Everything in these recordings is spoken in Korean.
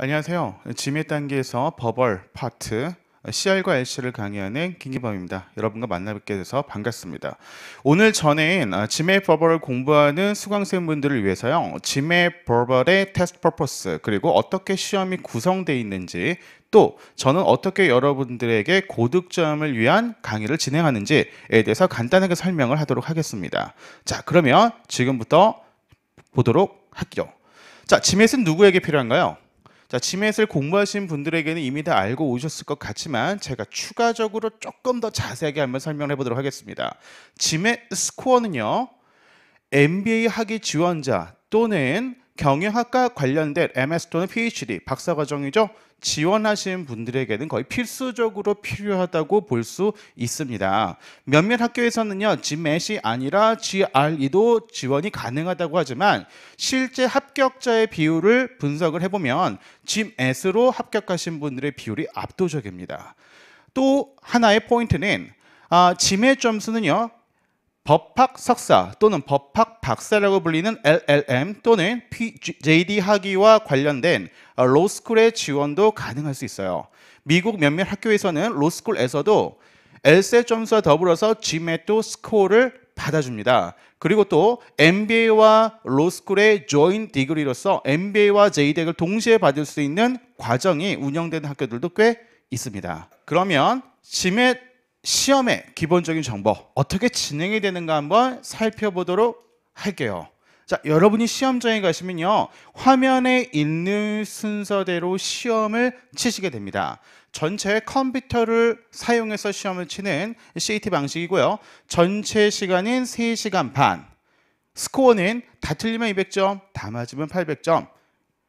안녕하세요. 지메 단계에서 버벌 파트 CR과 LC를 강의하는 김기범입니다. 여러분과 만나뵙게 돼서 반갑습니다. 오늘 저는 지메 버벌을 공부하는 수강생분들을 위해서요. 지메 버벌의 테스트 퍼포스 그리고 어떻게 시험이 구성되어 있는지 또 저는 어떻게 여러분들에게 고득점을 위한 강의를 진행하는지에 대해서 간단하게 설명을 하도록 하겠습니다. 자, 그러면 지금부터 보도록 할게요. 자, 지메트는 누구에게 필요한가요? 자, 지맷을 공부하신 분들에게는 이미 다 알고 오셨을 것 같지만 제가 추가적으로 조금 더 자세하게 한번 설명을 해보도록 하겠습니다. 지맷 스코어는요, MBA 학위 지원자 또는 경영학과 관련된 MS 또는 PhD 박사과정이죠. 지원하신 분들에게는 거의 필수적으로 필요하다고 볼 수 있습니다. 몇몇 학교에서는요, GMAT이 아니라 GRE도 지원이 가능하다고 하지만 실제 합격자의 비율을 분석을 해보면 GMAT으로 합격하신 분들의 비율이 압도적입니다. 또 하나의 포인트는 GMAT 점수는요, 법학 석사 또는 법학 박사라고 불리는 LLM 또는 JD 학위와 관련된 로스쿨의 지원도 가능할 수 있어요. 미국 몇몇 학교에서는 로스쿨에서도 LSAT 점수와 더불어서 GMAT 스코어를 받아줍니다. 그리고 또 MBA와 로스쿨의 조인 디그리로서 MBA와 JD를 동시에 받을 수 있는 과정이 운영되는 학교들도 꽤 있습니다. 그러면 GMAT 시험의 기본적인 정보 어떻게 진행이 되는가 한번 살펴보도록 할게요. 자, 여러분이 시험장에 가시면요, 화면에 있는 순서대로 시험을 치시게 됩니다. 전체 컴퓨터를 사용해서 시험을 치는 CAT 방식이고요. 전체 시간은 3시간 반. 스코어는 다 틀리면 200점, 다 맞으면 800점.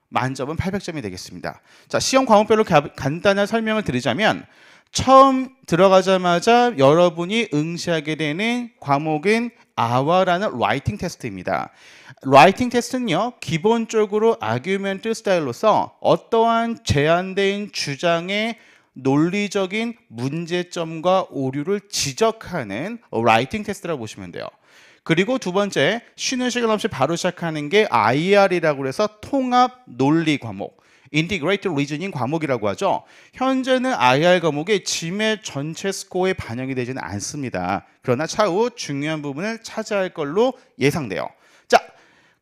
만점은 800점이 되겠습니다. 자, 시험 과목별로 간단한 설명을 드리자면 처음 들어가자마자 여러분이 응시하게 되는 과목은 아와라는 라이팅 테스트입니다. 라이팅 테스트는요, 기본적으로 아규멘트 스타일로서 어떠한 제한된 주장의 논리적인 문제점과 오류를 지적하는 라이팅 테스트라고 보시면 돼요. 그리고 두 번째, 쉬는 시간 없이 바로 시작하는 게 IR이라고 해서 통합 논리 과목, Integrated Reasoning 과목이라고 하죠. 현재는 IR 과목이 GMAT 전체 스코어에 반영이 되지는 않습니다. 그러나 차후 중요한 부분을 차지할 걸로 예상돼요. 자,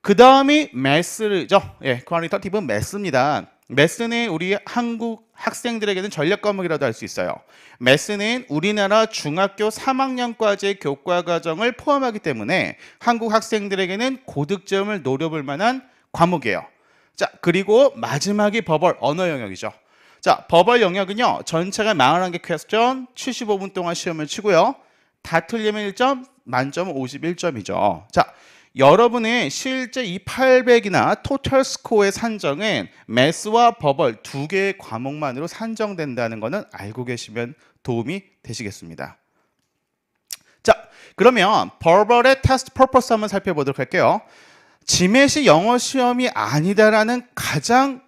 그 다음이 매스죠. 퀄리터티브 매스입니다. 매스는 우리 한국 학생들에게는 전략 과목이라도 할 수 있어요. 매스는 우리나라 중학교 3학년까지의 교과 과정을 포함하기 때문에 한국 학생들에게는 고득점을 노려볼 만한 과목이에요. 자, 그리고 마지막이 버벌 언어 영역이죠. 자, 버벌 영역은요, 전체가 41개 퀘스천 75분 동안 시험을 치고요. 다 틀리면 1점, 만점은 51점이죠. 자, 여러분의 실제 이 800이나 토탈 스코어의 산정은 매스와 버벌 두 개의 과목만으로 산정된다는 것은 알고 계시면 도움이 되시겠습니다. 자, 그러면 버벌의 테스트 퍼포스 한번 살펴보도록 할게요. GMAT이 영어 시험이 아니다라는 가장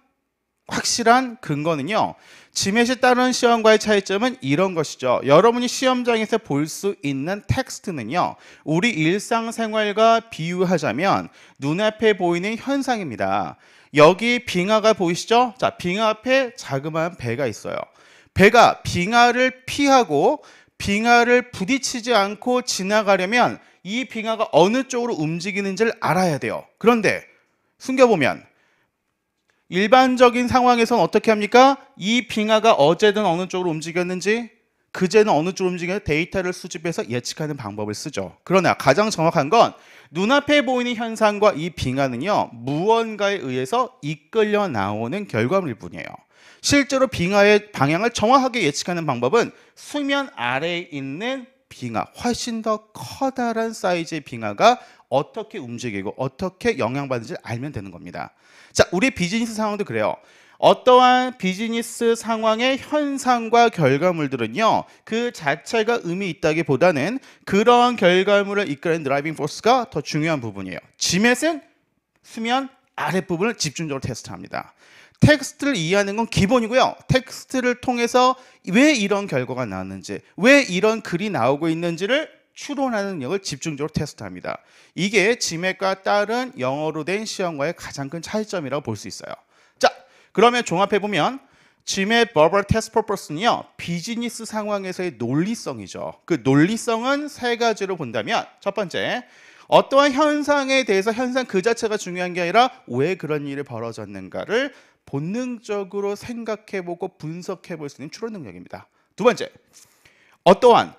확실한 근거는요, GMAT이 다른 시험과의 차이점은 이런 것이죠. 여러분이 시험장에서 볼 수 있는 텍스트는요, 우리 일상생활과 비유하자면 눈앞에 보이는 현상입니다. 여기 빙하가 보이시죠? 자, 빙하 앞에 자그마한 배가 있어요. 배가 빙하를 피하고 빙하를 부딪히지 않고 지나가려면 이 빙하가 어느 쪽으로 움직이는지를 알아야 돼요. 그런데 숨겨보면 일반적인 상황에서는 어떻게 합니까? 이 빙하가 어제는 어느 쪽으로 움직였는지 그제는 어느 쪽으로 움직였는지 데이터를 수집해서 예측하는 방법을 쓰죠. 그러나 가장 정확한 건 눈앞에 보이는 현상과 이 빙하는요, 무언가에 의해서 이끌려 나오는 결과물일 뿐이에요. 실제로 빙하의 방향을 정확하게 예측하는 방법은 수면 아래에 있는 빙하, 훨씬 더 커다란 사이즈의 빙하가 어떻게 움직이고 어떻게 영향받는지 알면 되는 겁니다. 자, 우리 비즈니스 상황도 그래요. 어떠한 비즈니스 상황의 현상과 결과물들은요, 그 자체가 의미 있다기보다는 그러한 결과물을 이끌어내는 드라이빙 포스가 더 중요한 부분이에요. GMAT은 수면 아랫부분을 집중적으로 테스트합니다. 텍스트를 이해하는 건 기본이고요. 텍스트를 통해서 왜 이런 결과가 나왔는지, 왜 이런 글이 나오고 있는지를 추론하는 능력을 집중적으로 테스트합니다. 이게 GMAT과 다른 영어로 된 시험과의 가장 큰 차이점이라고 볼 수 있어요. 자, 그러면 종합해보면 GMAT Verbal Test Purpose는요, 비즈니스 상황에서의 논리성이죠. 그 논리성은 세 가지로 본다면, 첫 번째, 어떠한 현상에 대해서 현상 그 자체가 중요한 게 아니라 왜 그런 일이 벌어졌는가를 본능적으로 생각해보고 분석해볼 수 있는 추론 능력입니다. 두 번째, 어떠한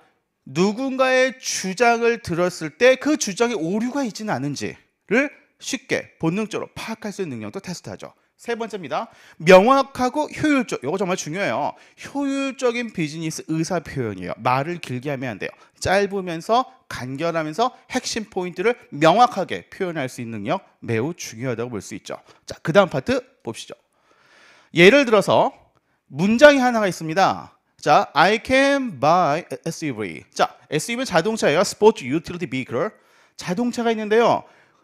누군가의 주장을 들었을 때 그 주장에 오류가 있지는 않은지를 쉽게 본능적으로 파악할 수 있는 능력도 테스트하죠. 세 번째입니다. 명확하고 효율적, 이거 정말 중요해요. 효율적인 비즈니스 의사 표현이에요. 말을 길게 하면 안 돼요. 짧으면서 간결하면서 핵심 포인트를 명확하게 표현할 수 있는 능력 매우 중요하다고 볼 수 있죠. 자, 그 다음 파트 봅시죠. 예를 들어서 문장이 하나가 있습니다. 자, I can buy SUV. 자, SUV는 자동차예요. Sport Utility Vehicle. 자동차가 있는데요.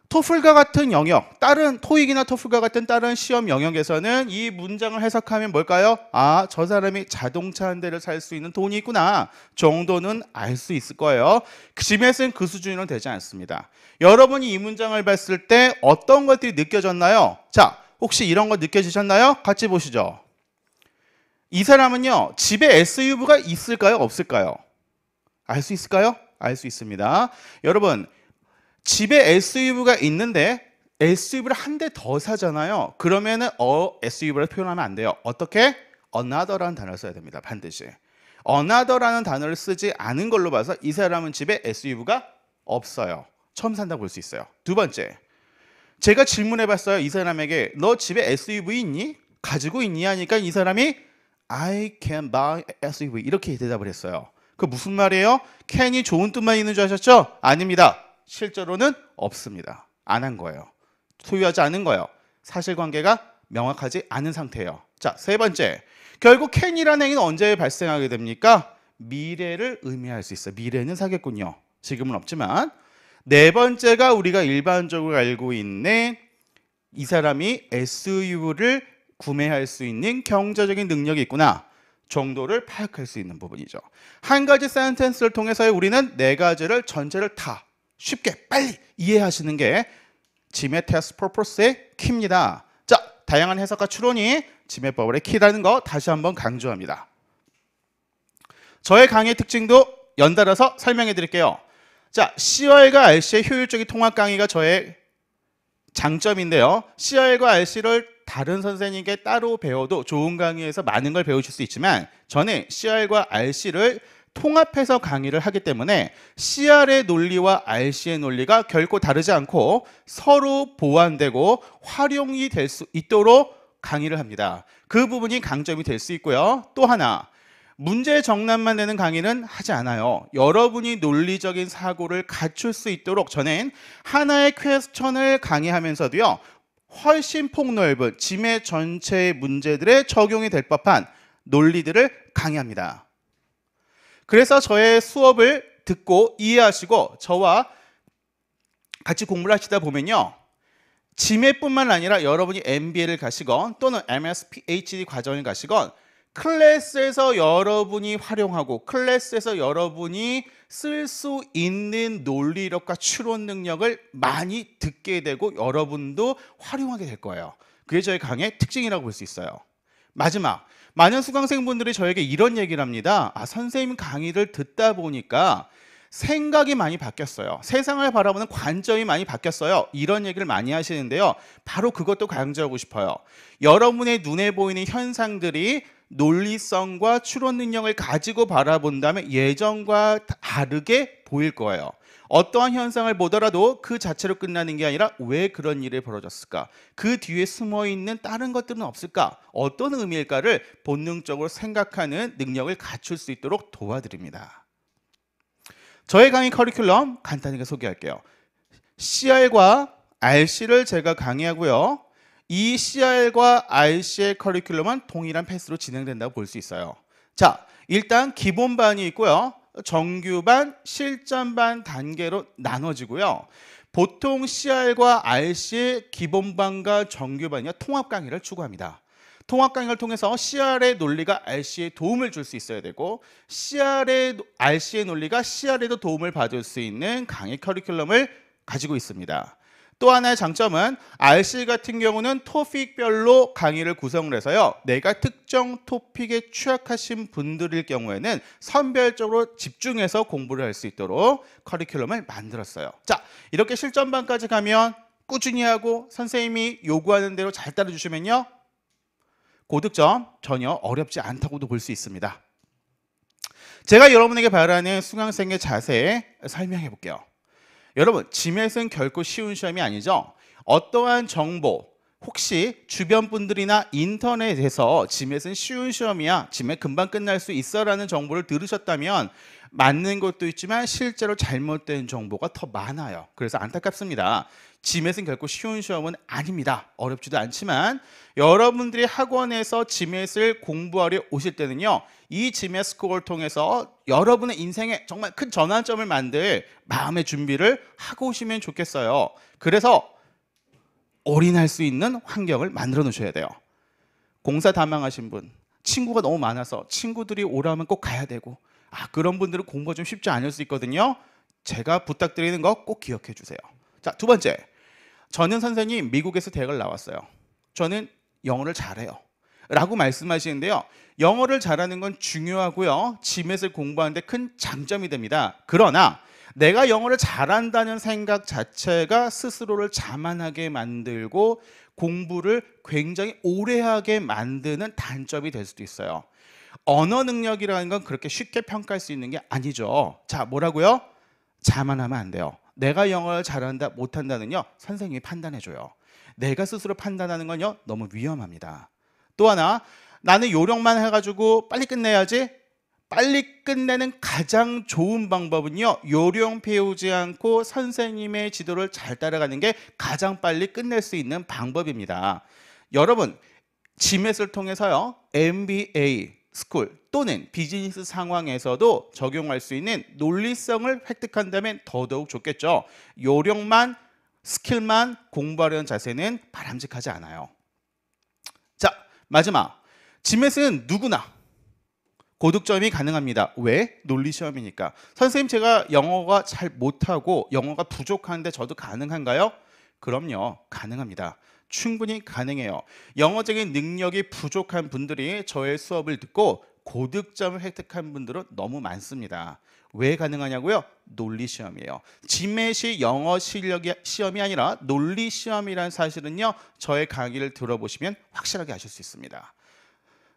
토플과 같은 영역, 다른 토익이나 토플과 같은 다른 시험 영역에서는 이 문장을 해석하면 뭘까요? 아, 저 사람이 자동차 한 대를 살 수 있는 돈이 있구나 정도는 알 수 있을 거예요. GMAT은 그 수준으로 되지 않습니다. 여러분이 이 문장을 봤을 때 어떤 것들이 느껴졌나요? 자, 혹시 이런 거 느껴지셨나요? 같이 보시죠. 이 사람은요, 집에 SUV가 있을까요? 없을까요? 알 수 있을까요? 알 수 있습니다. 여러분, 집에 SUV가 있는데 SUV를 한 대 더 사잖아요. 그러면은 SUV를 표현하면 안 돼요. 어떻게? another라는 단어를 써야 됩니다. 반드시. another라는 단어를 쓰지 않은 걸로 봐서 이 사람은 집에 SUV가 없어요. 처음 산다고 볼 수 있어요. 두 번째, 제가 질문해봤어요. 이 사람에게 너 집에 SUV 있니? 가지고 있니? 하니까 이 사람이 I can buy SUV 이렇게 대답을 했어요. 그 무슨 말이에요? can이 좋은 뜻만 있는 줄 아셨죠? 아닙니다. 실제로는 없습니다. 안 한 거예요. 소유하지 않은 거예요. 사실관계가 명확하지 않은 상태예요. 자, 세 번째. 결국 can이라는 행위는 언제 발생하게 됩니까? 미래를 의미할 수 있어요. 미래는 사겠군요. 지금은 없지만. 네 번째가 우리가 일반적으로 알고 있는 이 사람이 SUV를 구매할 수 있는 경제적인 능력이 있구나 정도를 파악할 수 있는 부분이죠. 한 가지 센텐스를 통해서 우리는 네 가지를 전체를 다 쉽게 빨리 이해하시는 게 GMAT 테스트 퍼포스의 키입니다. 자, 다양한 해석과 추론이 GMAT 버블의 키라는 거 다시 한번 강조합니다. 저의 강의 특징도 연달아서 설명해 드릴게요. 자, CR과 RC의 효율적인 통합 강의가 저의 장점인데요. CR과 RC를 다른 선생님께 따로 배워도 좋은 강의에서 많은 걸 배우실 수 있지만 저는 CR과 RC를 통합해서 강의를 하기 때문에 CR의 논리와 RC의 논리가 결코 다르지 않고 서로 보완되고 활용이 될 수 있도록 강의를 합니다. 그 부분이 강점이 될 수 있고요. 또 하나, 문제 정답만 내는 강의는 하지 않아요. 여러분이 논리적인 사고를 갖출 수 있도록 저는 하나의 퀘스천을 강의하면서도요. 훨씬 폭넓은 GMAT 전체의 문제들에 적용이 될 법한 논리들을 강의합니다. 그래서 저의 수업을 듣고 이해하시고 저와 같이 공부를 하시다 보면요. GMAT뿐만 아니라 여러분이 MBA를 가시건 또는 MS, PhD 과정을 가시건 클래스에서 여러분이 활용하고 클래스에서 여러분이 쓸 수 있는 논리력과 추론 능력을 많이 듣게 되고 여러분도 활용하게 될 거예요. 그게 저희 강의의 특징이라고 볼 수 있어요. 마지막, 많은 수강생분들이 저에게 이런 얘기를 합니다. 아, 선생님 강의를 듣다 보니까 생각이 많이 바뀌었어요. 세상을 바라보는 관점이 많이 바뀌었어요. 이런 얘기를 많이 하시는데요. 바로 그것도 강조하고 싶어요. 여러분의 눈에 보이는 현상들이 논리성과 추론 능력을 가지고 바라본다면 예전과 다르게 보일 거예요. 어떠한 현상을 보더라도 그 자체로 끝나는 게 아니라 왜 그런 일이 벌어졌을까? 그 뒤에 숨어있는 다른 것들은 없을까? 어떤 의미일까를 본능적으로 생각하는 능력을 갖출 수 있도록 도와드립니다. 저의 강의 커리큘럼 간단하게 소개할게요. CR과 RC를 제가 강의하고요. 이 CR과 RC의 커리큘럼은 동일한 패스로 진행된다고 볼 수 있어요. 자, 일단 기본반이 있고요. 정규반, 실전반 단계로 나눠지고요. 보통 CR과 RC의 기본반과 정규반이 통합 강의를 추구합니다. 통합 강의를 통해서 CR의 논리가 RC에 도움을 줄 수 있어야 되고 RC의 논리가 CR에도 도움을 받을 수 있는 강의 커리큘럼을 가지고 있습니다. 또 하나의 장점은 RC 같은 경우는 토픽별로 강의를 구성을 해서요. 내가 특정 토픽에 취약하신 분들일 경우에는 선별적으로 집중해서 공부를 할 수 있도록 커리큘럼을 만들었어요. 자, 이렇게 실전반까지 가면 꾸준히 하고 선생님이 요구하는 대로 잘 따라주시면요. 고득점 전혀 어렵지 않다고도 볼 수 있습니다. 제가 여러분에게 바라는 수강생의 자세 설명해 볼게요. 여러분, 지맷은 결코 쉬운 시험이 아니죠. 어떠한 정보, 혹시 주변 분들이나 인터넷에서 지맷은 쉬운 시험이야, 지맷 금방 끝날 수 있어 라는 정보를 들으셨다면 맞는 것도 있지만 실제로 잘못된 정보가 더 많아요. 그래서 안타깝습니다. 지맷은 결코 쉬운 시험은 아닙니다. 어렵지도 않지만 여러분들이 학원에서 지맷을 공부하려 오실 때는요, 이 지맷 스코어를 통해서 여러분의 인생에 정말 큰 전환점을 만들 마음의 준비를 하고 오시면 좋겠어요. 그래서 올인할 수 있는 환경을 만들어 놓으셔야 돼요. 공사 다망하신 분, 친구가 너무 많아서 친구들이 오라면 꼭 가야 되고, 그런 분들은 공부가 좀 쉽지 않을 수 있거든요. 제가 부탁드리는 거 꼭 기억해 주세요. 자, 두 번째, 저는 선생님 미국에서 대학을 나왔어요. 저는 영어를 잘해요 라고 말씀하시는데요, 영어를 잘하는 건 중요하고요, 지맷을 공부하는데 큰 장점이 됩니다. 그러나 내가 영어를 잘한다는 생각 자체가 스스로를 자만하게 만들고 공부를 굉장히 오래 하게 만드는 단점이 될 수도 있어요. 언어 능력이라는 건 그렇게 쉽게 평가할 수 있는 게 아니죠. 자, 뭐라고요? 자만하면 안 돼요. 내가 영어를 잘한다 못한다는요, 선생님이 판단해줘요. 내가 스스로 판단하는 건요, 너무 위험합니다. 또 하나, 나는 요령만 해가지고 빨리 끝내야지. 빨리 끝내는 가장 좋은 방법은요, 요령 배우지 않고 선생님의 지도를 잘 따라가는 게 가장 빨리 끝낼 수 있는 방법입니다. 여러분, 지맷을 통해서요, MBA 스쿨 또는 비즈니스 상황에서도 적용할 수 있는 논리성을 획득한다면 더더욱 좋겠죠. 요령만, 스킬만 공부하려는 자세는 바람직하지 않아요. 자, 마지막, 지맷은 누구나 고득점이 가능합니다. 왜? 논리시험이니까. 선생님, 제가 영어가 잘 못하고 영어가 부족한데 저도 가능한가요? 그럼요, 가능합니다. 충분히 가능해요. 영어적인 능력이 부족한 분들이 저의 수업을 듣고 고득점을 획득한 분들은 너무 많습니다. 왜 가능하냐고요? 논리시험이에요. 지맷이 영어 실력 시험이 아니라 논리시험이라는 사실은요, 저의 강의를 들어보시면 확실하게 아실 수 있습니다.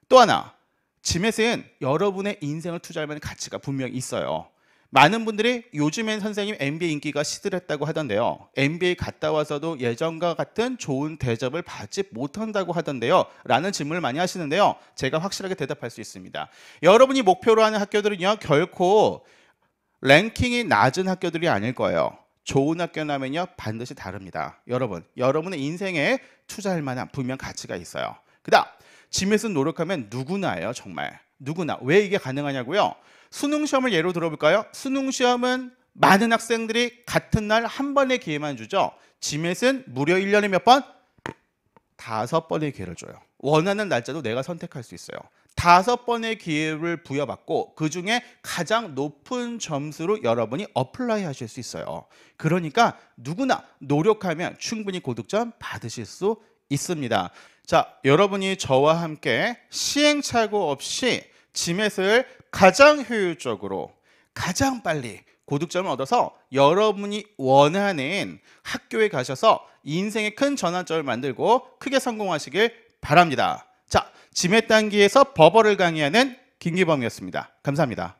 또 하나, 지맷은 여러분의 인생을 투자할 만한 가치가 분명히 있어요. 많은 분들이 요즘엔 선생님 MBA 인기가 시들했다고 하던데요, MBA 갔다 와서도 예전과 같은 좋은 대접을 받지 못한다고 하던데요 라는 질문을 많이 하시는데요, 제가 확실하게 대답할 수 있습니다. 여러분이 목표로 하는 학교들은요, 결코 랭킹이 낮은 학교들이 아닐 거예요. 좋은 학교 나면요, 반드시 다릅니다. 여러분의 인생에 투자할 만한 분명 가치가 있어요. 그다음, 지맷은 노력하면 누구나 해요. 정말 누구나. 왜 이게 가능하냐고요? 수능시험을 예로 들어볼까요? 수능시험은 많은 학생들이 같은 날 한 번의 기회만 주죠. 지맷은 무려 1년에 몇 번? 5번의 기회를 줘요. 원하는 날짜도 내가 선택할 수 있어요. 5번의 기회를 부여받고 그 중에 가장 높은 점수로 여러분이 어플라이 하실 수 있어요. 그러니까 누구나 노력하면 충분히 고득점 받으실 수 있습니다. 자, 여러분이 저와 함께 시행착오 없이 지맷을 가장 효율적으로, 가장 빨리 고득점을 얻어서 여러분이 원하는 학교에 가셔서 인생의 큰 전환점을 만들고 크게 성공하시길 바랍니다. 자, 지맷 단기에서 버벌을 강의하는 김기범이었습니다. 감사합니다.